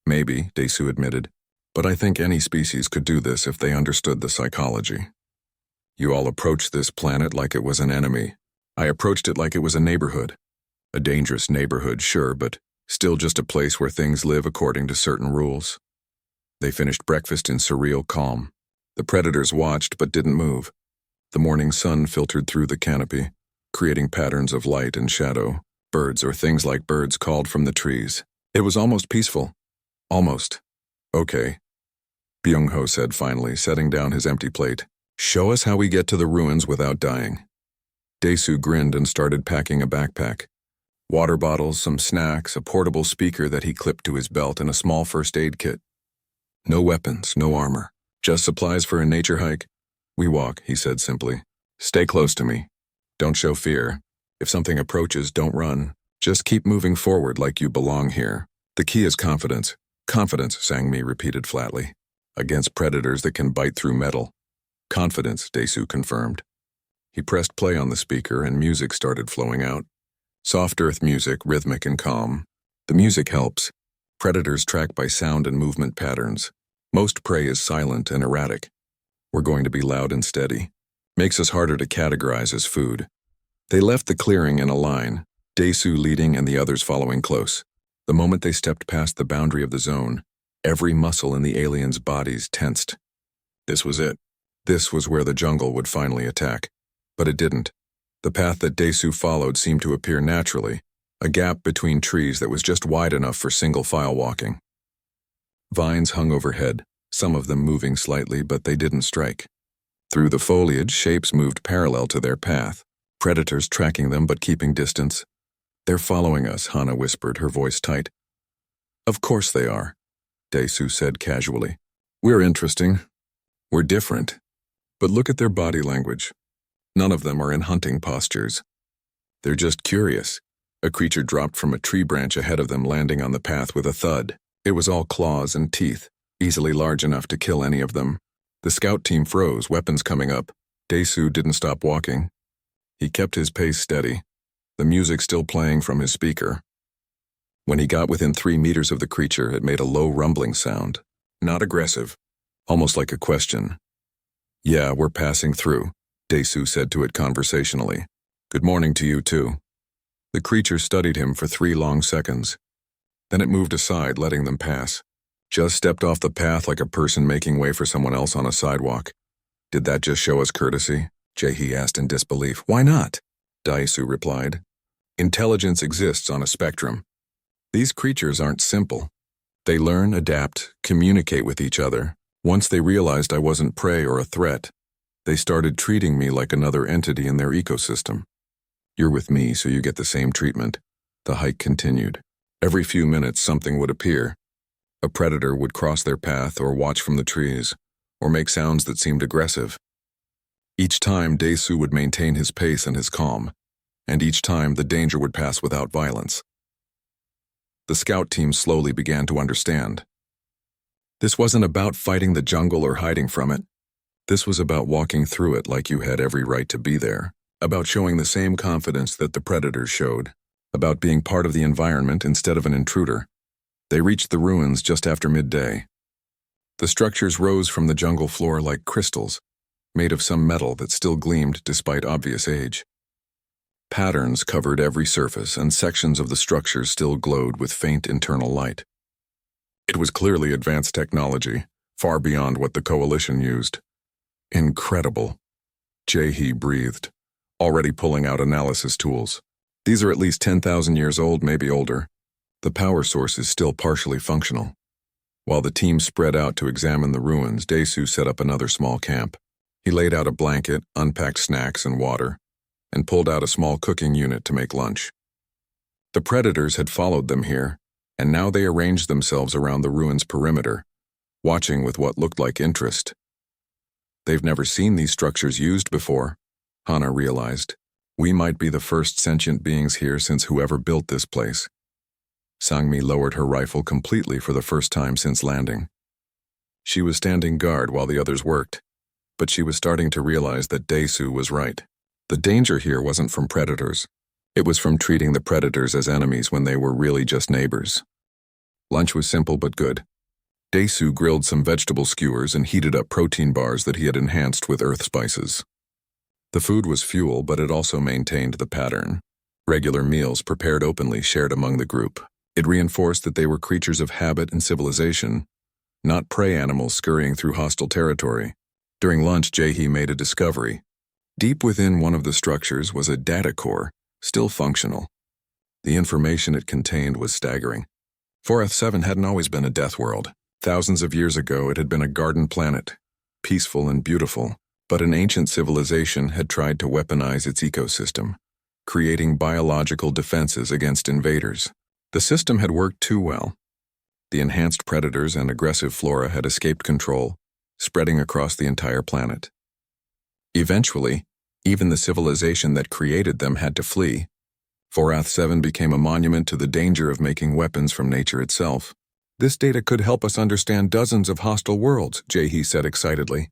Maybe, Desu admitted, but I think any species could do this if they understood the psychology. You all approached this planet like it was an enemy. I approached it like it was a neighborhood. A dangerous neighborhood, sure, but still just a place where things live according to certain rules. They finished breakfast in surreal calm. The predators watched but didn't move. The morning sun filtered through the canopy, creating patterns of light and shadow. Birds or things like birds called from the trees. It was almost peaceful. Almost. Okay. Byung-ho said finally, setting down his empty plate. Show us how we get to the ruins without dying. Dae-soo grinned and started packing a backpack. Water bottles, some snacks, a portable speaker that he clipped to his belt, and a small first aid kit. No weapons, no armor. Just supplies for a nature hike. We walk, he said simply. Stay close to me. Don't show fear. If something approaches, don't run. Just keep moving forward like you belong here. The key is confidence. Confidence, Sang-mi repeated flatly. Against predators that can bite through metal. Confidence, Dae-soo confirmed. He pressed play on the speaker and music started flowing out. Soft earth music, rhythmic and calm. The music helps. Predators track by sound and movement patterns. Most prey is silent and erratic. We're going to be loud and steady. Makes us harder to categorize as food. They left the clearing in a line, Dae-soo leading and the others following close. The moment they stepped past the boundary of the zone, every muscle in the aliens' bodies tensed. This was it. This was where the jungle would finally attack. But it didn't. The path that Dae-soo followed seemed to appear naturally, a gap between trees that was just wide enough for single-file walking. Vines hung overhead, some of them moving slightly, but they didn't strike. Through the foliage, shapes moved parallel to their path, predators tracking them but keeping distance. They're following us, Hana whispered, her voice tight. Of course they are, Dae-soo said casually. We're interesting. We're different. But look at their body language. None of them are in hunting postures. They're just curious. A creature dropped from a tree branch ahead of them, landing on the path with a thud. It was all claws and teeth, easily large enough to kill any of them. The scout team froze, weapons coming up. Dae-soo didn't stop walking. He kept his pace steady, the music still playing from his speaker. When he got within 3 meters of the creature, it made a low rumbling sound. Not aggressive, almost like a question. Yeah, we're passing through, Dae-soo said to it conversationally. Good morning to you too. The creature studied him for 3 long seconds. Then it moved aside, letting them pass. Just stepped off the path like a person making way for someone else on a sidewalk. Did that just show us courtesy? Jae-hee asked in disbelief. Why not? Dae-soo replied. Intelligence exists on a spectrum. These creatures aren't simple. They learn, adapt, communicate with each other. Once they realized I wasn't prey or a threat, they started treating me like another entity in their ecosystem. You're with me, so you get the same treatment. The hike continued. Every few minutes something would appear. A predator would cross their path or watch from the trees, or make sounds that seemed aggressive. Each time Dae-soo would maintain his pace and his calm, and each time the danger would pass without violence. The scout team slowly began to understand. This wasn't about fighting the jungle or hiding from it. This was about walking through it like you had every right to be there, about showing the same confidence that the predators showed, about being part of the environment instead of an intruder. They reached the ruins just after midday. The structures rose from the jungle floor like crystals, made of some metal that still gleamed despite obvious age. Patterns covered every surface, and sections of the structures still glowed with faint internal light. It was clearly advanced technology, far beyond what the Coalition used. Incredible. Jae-hee breathed, already pulling out analysis tools. These are at least 10,000 years old, maybe older. The power source is still partially functional. While the team spread out to examine the ruins, Dae-soo set up another small camp. He laid out a blanket, unpacked snacks and water, and pulled out a small cooking unit to make lunch. The predators had followed them here, and now they arranged themselves around the ruins' perimeter, watching with what looked like interest. They've never seen these structures used before, Hana realized. We might be the first sentient beings here since whoever built this place. Sang-mi lowered her rifle completely for the first time since landing. She was standing guard while the others worked, but she was starting to realize that Dae-soo was right. The danger here wasn't from predators. It was from treating the predators as enemies when they were really just neighbors. Lunch was simple but good. Dae-soo grilled some vegetable skewers and heated up protein bars that he had enhanced with earth spices. The food was fuel, but it also maintained the pattern. Regular meals prepared openly shared among the group. It reinforced that they were creatures of habit and civilization, not prey animals scurrying through hostile territory. During lunch, Jae-hee made a discovery. Deep within one of the structures was a data core, still functional. The information it contained was staggering. 4F7 hadn't always been a death world. Thousands of years ago, it had been a garden planet, peaceful and beautiful, but an ancient civilization had tried to weaponize its ecosystem, creating biological defenses against invaders. The system had worked too well. The enhanced predators and aggressive flora had escaped control, spreading across the entire planet. Eventually, even the civilization that created them had to flee. Vorath 7 became a monument to the danger of making weapons from nature itself. This data could help us understand dozens of hostile worlds, Jahe said excitedly.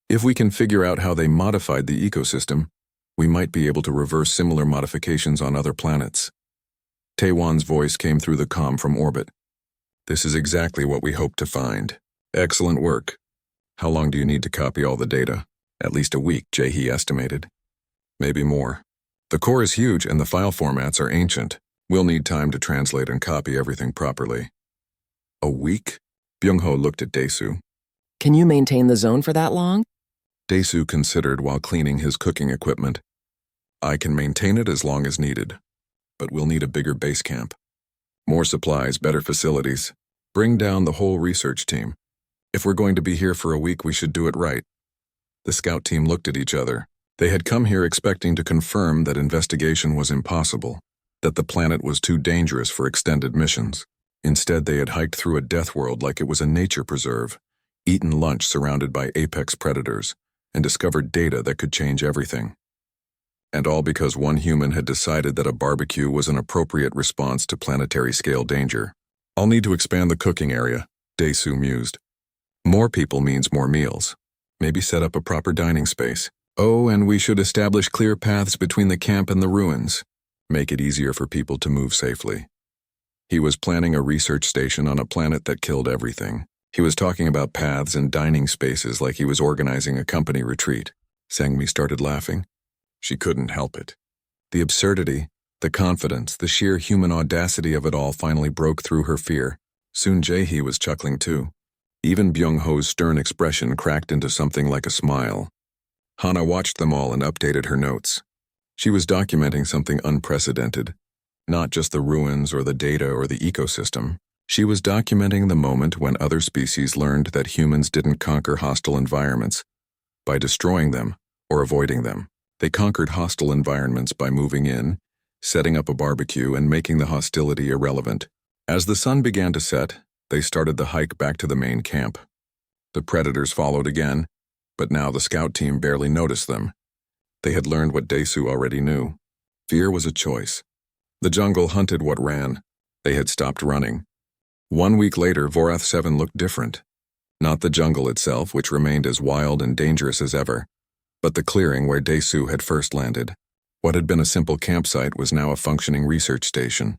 If we can figure out how they modified the ecosystem, we might be able to reverse similar modifications on other planets. Taewan's voice came through the comm from orbit. This is exactly what we hope to find. Excellent work. How long do you need to copy all the data? At least a week, Jahe estimated. Maybe more. The core is huge and the file formats are ancient. We'll need time to translate and copy everything properly. A week? Byung-ho looked at Dae-soo. Can you maintain the zone for that long? Dae-soo considered while cleaning his cooking equipment. I can maintain it as long as needed, but we'll need a bigger base camp. More supplies, better facilities. Bring down the whole research team. If we're going to be here for a week, we should do it right. The scout team looked at each other. They had come here expecting to confirm that investigation was impossible, that the planet was too dangerous for extended missions. Instead, they had hiked through a death world like it was a nature preserve, eaten lunch surrounded by apex predators, and discovered data that could change everything. And all because one human had decided that a barbecue was an appropriate response to planetary-scale danger. I'll need to expand the cooking area, Dae-soo mused. More people means more meals. Maybe set up a proper dining space. Oh, and we should establish clear paths between the camp and the ruins. Make it easier for people to move safely. He was planning a research station on a planet that killed everything. He was talking about paths and dining spaces like he was organizing a company retreat. Sang-mi started laughing. She couldn't help it. The absurdity, the confidence, the sheer human audacity of it all finally broke through her fear. Soon Jae-hee was chuckling too. Even Byung-ho's stern expression cracked into something like a smile. Hana watched them all and updated her notes. She was documenting something unprecedented. Not just the ruins or the data or the ecosystem. She was documenting the moment when other species learned that humans didn't conquer hostile environments by destroying them or avoiding them. They conquered hostile environments by moving in, setting up a barbecue, and making the hostility irrelevant. As the sun began to set, they started the hike back to the main camp. The predators followed again, but now the scout team barely noticed them. They had learned what Dae-soo already knew. Fear was a choice. The jungle hunted what ran. They had stopped running. 1 week later, Vorath 7 looked different. Not the jungle itself, which remained as wild and dangerous as ever, but the clearing where Dae-soo had first landed. What had been a simple campsite was now a functioning research station.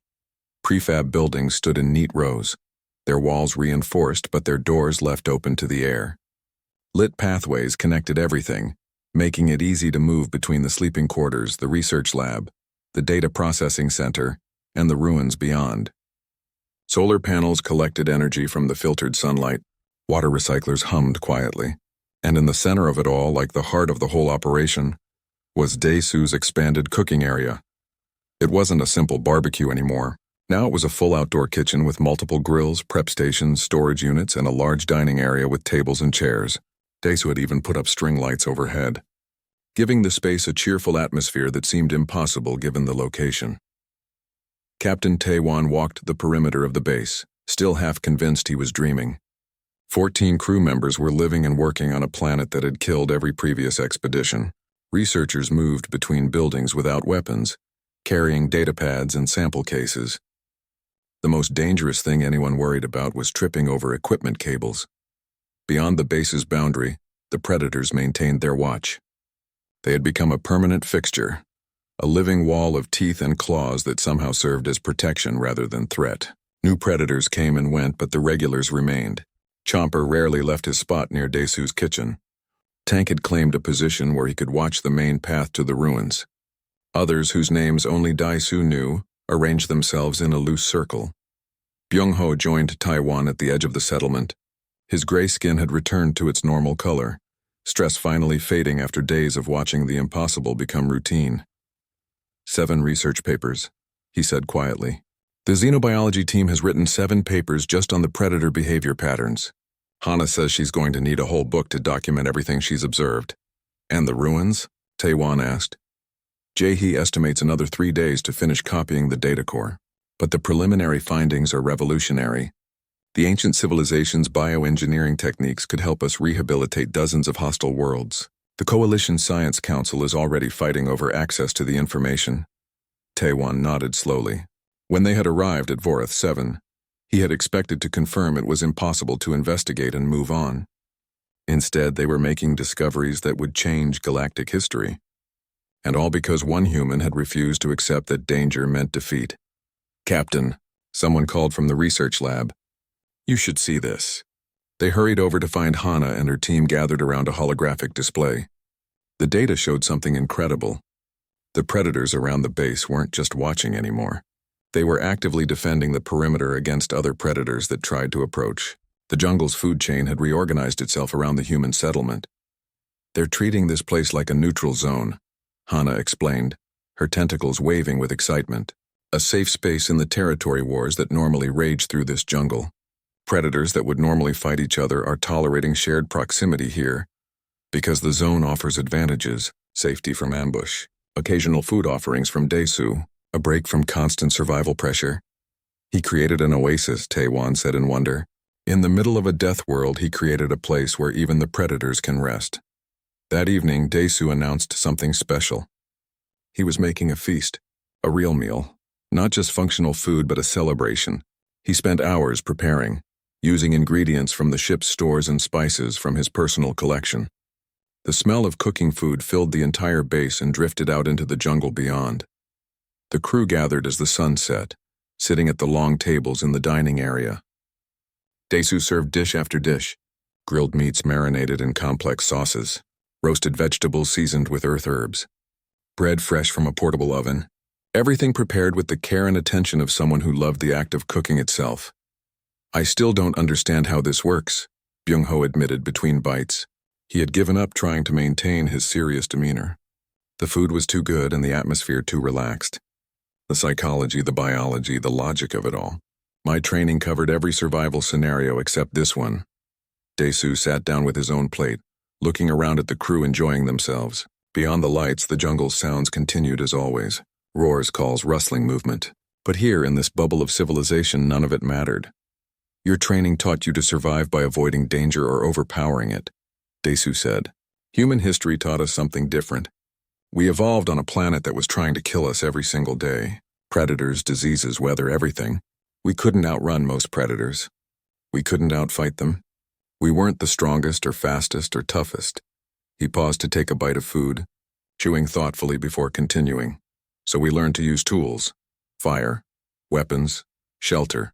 Prefab buildings stood in neat rows, their walls reinforced but their doors left open to the air. Lit pathways connected everything, making it easy to move between the sleeping quarters, the research lab, the data processing center, and the ruins beyond. Solar panels collected energy from the filtered sunlight. Water recyclers hummed quietly. And in the center of it all, like the heart of the whole operation, was Dae-soo's expanded cooking area. It wasn't a simple barbecue anymore. Now it was a full outdoor kitchen with multiple grills, prep stations, storage units, and a large dining area with tables and chairs. Dae-soo had even put up string lights overhead, giving the space a cheerful atmosphere that seemed impossible given the location. Captain Taewan walked the perimeter of the base, still half convinced he was dreaming. 14 crew members were living and working on a planet that had killed every previous expedition. Researchers moved between buildings without weapons, carrying datapads and sample cases. The most dangerous thing anyone worried about was tripping over equipment cables. Beyond the base's boundary, the predators maintained their watch. They had become a permanent fixture, a living wall of teeth and claws that somehow served as protection rather than threat. New predators came and went, but the regulars remained. Chomper rarely left his spot near Dae-soo's kitchen. Tank had claimed a position where he could watch the main path to the ruins. Others, whose names only Dae-soo knew, arranged themselves in a loose circle. Byung-ho joined Taiwan at the edge of the settlement. His gray skin had returned to its normal color, stress finally fading after days of watching the impossible become routine. 7 research papers, he said quietly. The xenobiology team has written 7 papers just on the predator behavior patterns. Hana says she's going to need a whole book to document everything she's observed. And the ruins? Taewon asked. Jae-hee estimates another 3 days to finish copying the data core. But the preliminary findings are revolutionary. The ancient civilization's bioengineering techniques could help us rehabilitate dozens of hostile worlds. The Coalition Science Council is already fighting over access to the information. Taewon nodded slowly. When they had arrived at Vorath 7, he had expected to confirm it was impossible to investigate and move on. Instead, they were making discoveries that would change galactic history. And all because one human had refused to accept that danger meant defeat. "Captain," someone called from the research lab. "You should see this." They hurried over to find Hana and her team gathered around a holographic display. The data showed something incredible. The predators around the base weren't just watching anymore. They were actively defending the perimeter against other predators that tried to approach. The jungle's food chain had reorganized itself around the human settlement. "They're treating this place like a neutral zone," Hana explained, her tentacles waving with excitement. "A safe space in the territory wars that normally rage through this jungle. Predators that would normally fight each other are tolerating shared proximity here, because the zone offers advantages, safety from ambush, occasional food offerings from Daesu, a break from constant survival pressure. He created an oasis," Taewon said in wonder. "In the middle of a death world, he created a place where even the predators can rest." That evening, Daesu announced something special. He was making a feast, a real meal, not just functional food but a celebration. He spent hours preparing, using ingredients from the ship's stores and spices from his personal collection. The smell of cooking food filled the entire base and drifted out into the jungle beyond. The crew gathered as the sun set, sitting at the long tables in the dining area. Daesu served dish after dish, grilled meats marinated in complex sauces, roasted vegetables seasoned with earth herbs, bread fresh from a portable oven, everything prepared with the care and attention of someone who loved the act of cooking itself. "I still don't understand how this works," Byung-ho admitted between bites. He had given up trying to maintain his serious demeanor. The food was too good and the atmosphere too relaxed. The psychology, the biology, the logic of it all. "My training covered every survival scenario except this one." Daesu sat down with his own plate, looking around at the crew enjoying themselves. Beyond the lights, the jungle's sounds continued as always. Roars, calls, rustling movement. But here, in this bubble of civilization, none of it mattered. "Your training taught you to survive by avoiding danger or overpowering it," Daesu said. "Human history taught us something different. We evolved on a planet that was trying to kill us every single day. Predators, diseases, weather, everything. We couldn't outrun most predators. We couldn't outfight them. We weren't the strongest or fastest or toughest." He paused to take a bite of food, chewing thoughtfully before continuing. "So we learned to use tools, fire, weapons, shelter.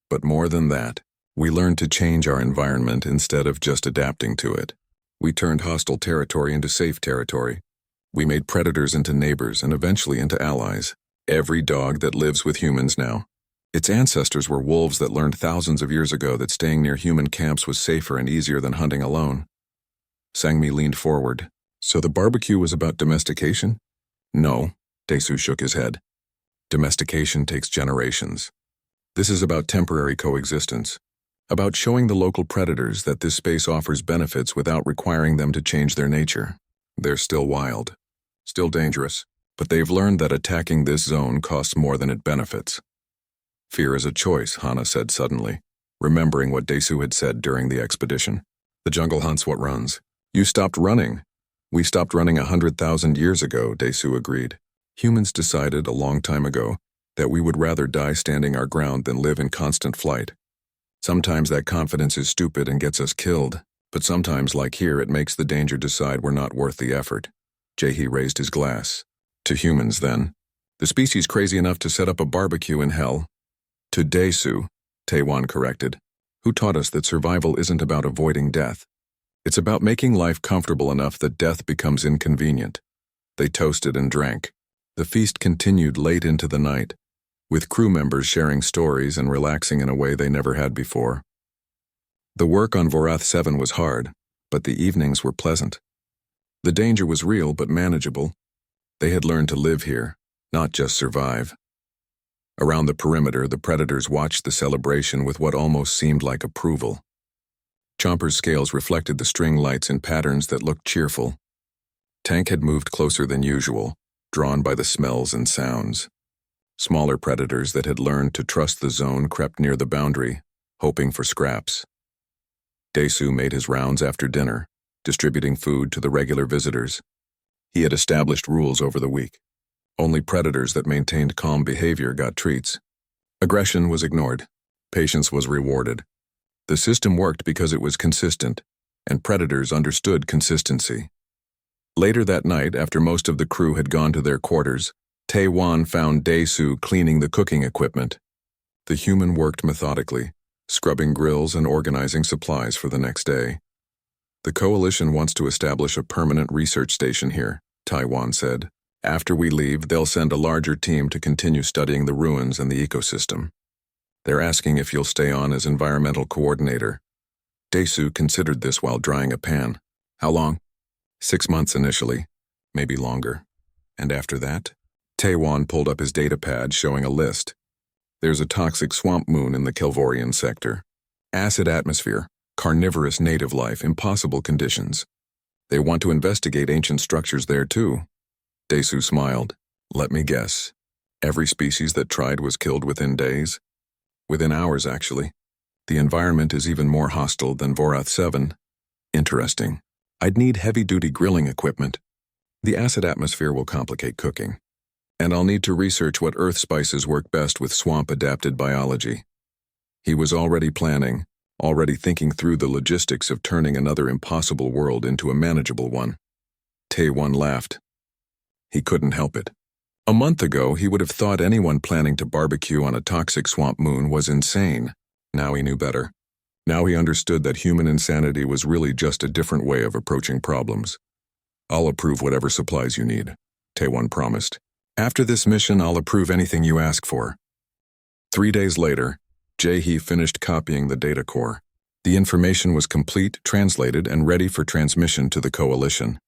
But more than that, we learned to change our environment instead of just adapting to it. We turned hostile territory into safe territory. We made predators into neighbors and eventually into allies. Every dog that lives with humans now. Its ancestors were wolves that learned thousands of years ago that staying near human camps was safer and easier than hunting alone." Sangmi leaned forward. "So the barbecue was about domestication?" "No," Daesu shook his head. "Domestication takes generations. This is about temporary coexistence, about showing the local predators that this space offers benefits without requiring them to change their nature. They're still wild, still dangerous, but they've learned that attacking this zone costs more than it benefits." "Fear is a choice," Hana said suddenly, remembering what Daesu had said during the expedition. "The jungle hunts what runs. You stopped running." "We stopped running 100,000 years ago," Daesu agreed. "Humans decided a long time ago that we would rather die standing our ground than live in constant flight. Sometimes that confidence is stupid and gets us killed, but sometimes, like here, it makes the danger decide we're not worth the effort." Jae-hee raised his glass. "To humans, then. The species crazy enough to set up a barbecue in hell." "To Daesu," Taewon corrected, "who taught us that survival isn't about avoiding death. It's about making life comfortable enough that death becomes inconvenient." They toasted and drank. The feast continued late into the night, with crew members sharing stories and relaxing in a way they never had before. The work on Vorath 7 was hard, but the evenings were pleasant. The danger was real but manageable. They had learned to live here, not just survive. Around the perimeter, the predators watched the celebration with what almost seemed like approval. Chomper's scales reflected the string lights in patterns that looked cheerful. Tank had moved closer than usual, drawn by the smells and sounds. Smaller predators that had learned to trust the zone crept near the boundary, hoping for scraps. Desu made his rounds after dinner, distributing food to the regular visitors. He had established rules over the week. Only predators that maintained calm behavior got treats. Aggression was ignored. Patience was rewarded. The system worked because it was consistent, and predators understood consistency. Later that night, after most of the crew had gone to their quarters, Tae-wan found Dae-soo cleaning the cooking equipment. The human worked methodically, scrubbing grills and organizing supplies for the next day. "The Coalition wants to establish a permanent research station here," Taiwan said. "After we leave, they'll send a larger team to continue studying the ruins and the ecosystem. They're asking if you'll stay on as environmental coordinator." Dae-soo considered this while drying a pan. "How long?" 6 months initially, maybe longer. "And after that?" Tae-wan pulled up his data pad showing a list. "There's a toxic swamp moon in the Kelvorian sector. Acid atmosphere, carnivorous native life, impossible conditions. They want to investigate ancient structures there too." Dae-soo smiled. "Let me guess. Every species that tried was killed within days?" "Within hours, actually. The environment is even more hostile than Vorath 7. "Interesting. I'd need heavy-duty grilling equipment. The acid atmosphere will complicate cooking. And I'll need to research what earth spices work best with swamp-adapted biology." He was already planning, already thinking through the logistics of turning another impossible world into a manageable one. Tae-wan laughed. He couldn't help it. A month ago, he would have thought anyone planning to barbecue on a toxic swamp moon was insane. Now he knew better. Now he understood that human insanity was really just a different way of approaching problems. "I'll approve whatever supplies you need," Tae-wan promised. "After this mission, I'll approve anything you ask for." 3 days later, Jae-hee finished copying the data core. The information was complete, translated, and ready for transmission to the Coalition.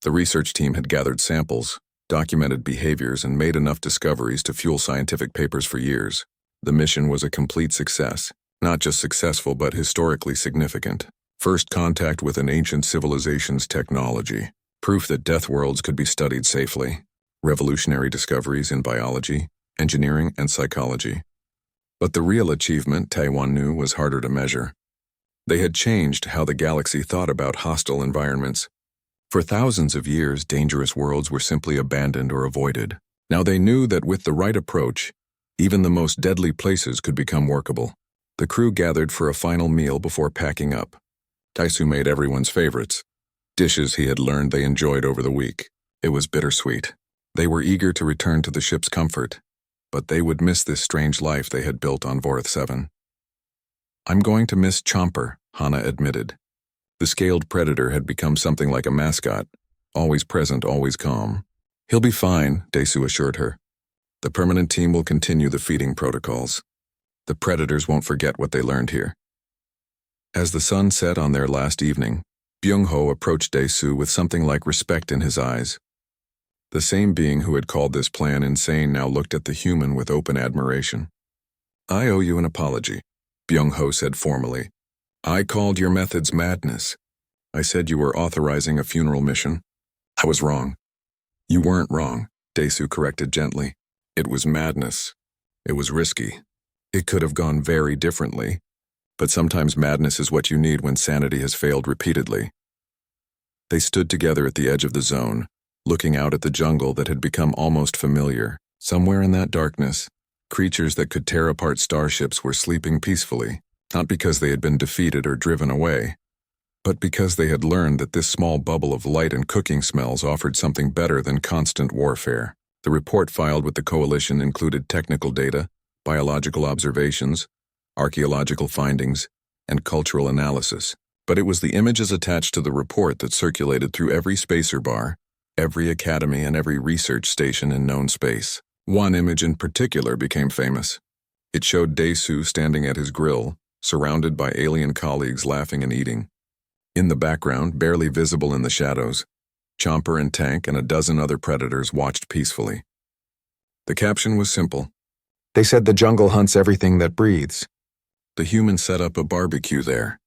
The research team had gathered samples, documented behaviors, and made enough discoveries to fuel scientific papers for years. The mission was a complete success. Not just successful, but historically significant. First contact with an ancient civilization's technology. Proof that death worlds could be studied safely. Revolutionary discoveries in biology, engineering, and psychology. But the real achievement, Tae-wan knew, was harder to measure. They had changed how the galaxy thought about hostile environments. For thousands of years, dangerous worlds were simply abandoned or avoided. Now they knew that with the right approach, even the most deadly places could become workable. The crew gathered for a final meal before packing up. Dae-soo made everyone's favorites, dishes he had learned they enjoyed over the week. It was bittersweet. They were eager to return to the ship's comfort, but they would miss this strange life they had built on Vorath 7. "I'm going to miss Chomper," Hana admitted. The scaled predator had become something like a mascot, always present, always calm. "He'll be fine," Dae-soo assured her. "The permanent team will continue the feeding protocols. The predators won't forget what they learned here." As the sun set on their last evening, Byung-ho approached Dae-soo with something like respect in his eyes. The same being who had called this plan insane now looked at the human with open admiration. "I owe you an apology," Byung-ho said formally. "I called your methods madness. I said you were authorizing a funeral mission. I was wrong." "You weren't wrong," Dae-soo corrected gently. "It was madness. It was risky. It could have gone very differently, but sometimes madness is what you need when sanity has failed repeatedly." They stood together at the edge of the zone, looking out at the jungle that had become almost familiar. Somewhere in that darkness, creatures that could tear apart starships were sleeping peacefully, not because they had been defeated or driven away, but because they had learned that this small bubble of light and cooking smells offered something better than constant warfare. The report filed with the Coalition included technical data, biological observations, archaeological findings, and cultural analysis. But it was the images attached to the report that circulated through every spacer bar, every academy, and every research station in known space. One image in particular became famous. It showed Dae-soo standing at his grill, surrounded by alien colleagues laughing and eating. In the background, barely visible in the shadows, Chomper and Tank and a dozen other predators watched peacefully. The caption was simple: They said the jungle hunts everything that breathes. The human set up a barbecue there.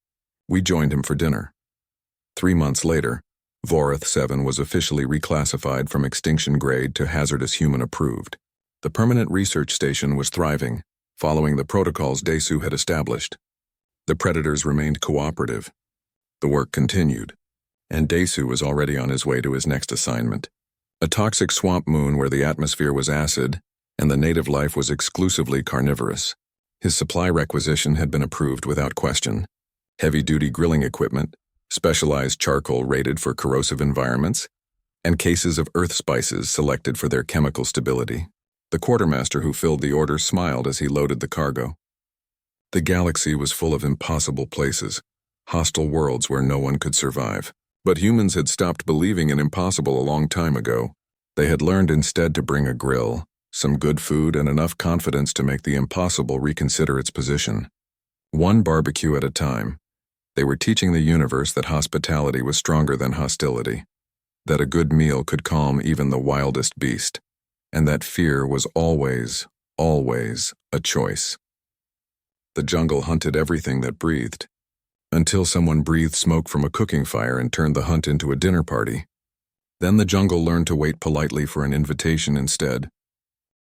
We joined him for dinner. 3 months later, Vorath 7 was officially reclassified from extinction grade to hazardous human approved. The permanent research station was thriving, following the protocols Desu had established. The predators remained cooperative. The work continued, and Desu was already on his way to his next assignment. A toxic swamp moon where the atmosphere was acid and the native life was exclusively carnivorous. His supply requisition had been approved without question. Heavy-duty grilling equipment, specialized charcoal rated for corrosive environments, and cases of earth spices selected for their chemical stability. The quartermaster who filled the order smiled as he loaded the cargo. The galaxy was full of impossible places, hostile worlds where no one could survive. But humans had stopped believing in impossible a long time ago. They had learned instead to bring a grill, some good food, and enough confidence to make the impossible reconsider its position. One barbecue at a time, they were teaching the universe that hospitality was stronger than hostility, that a good meal could calm even the wildest beast, and that fear was always, always a choice. The jungle hunted everything that breathed, until someone breathed smoke from a cooking fire and turned the hunt into a dinner party. Then the jungle learned to wait politely for an invitation instead.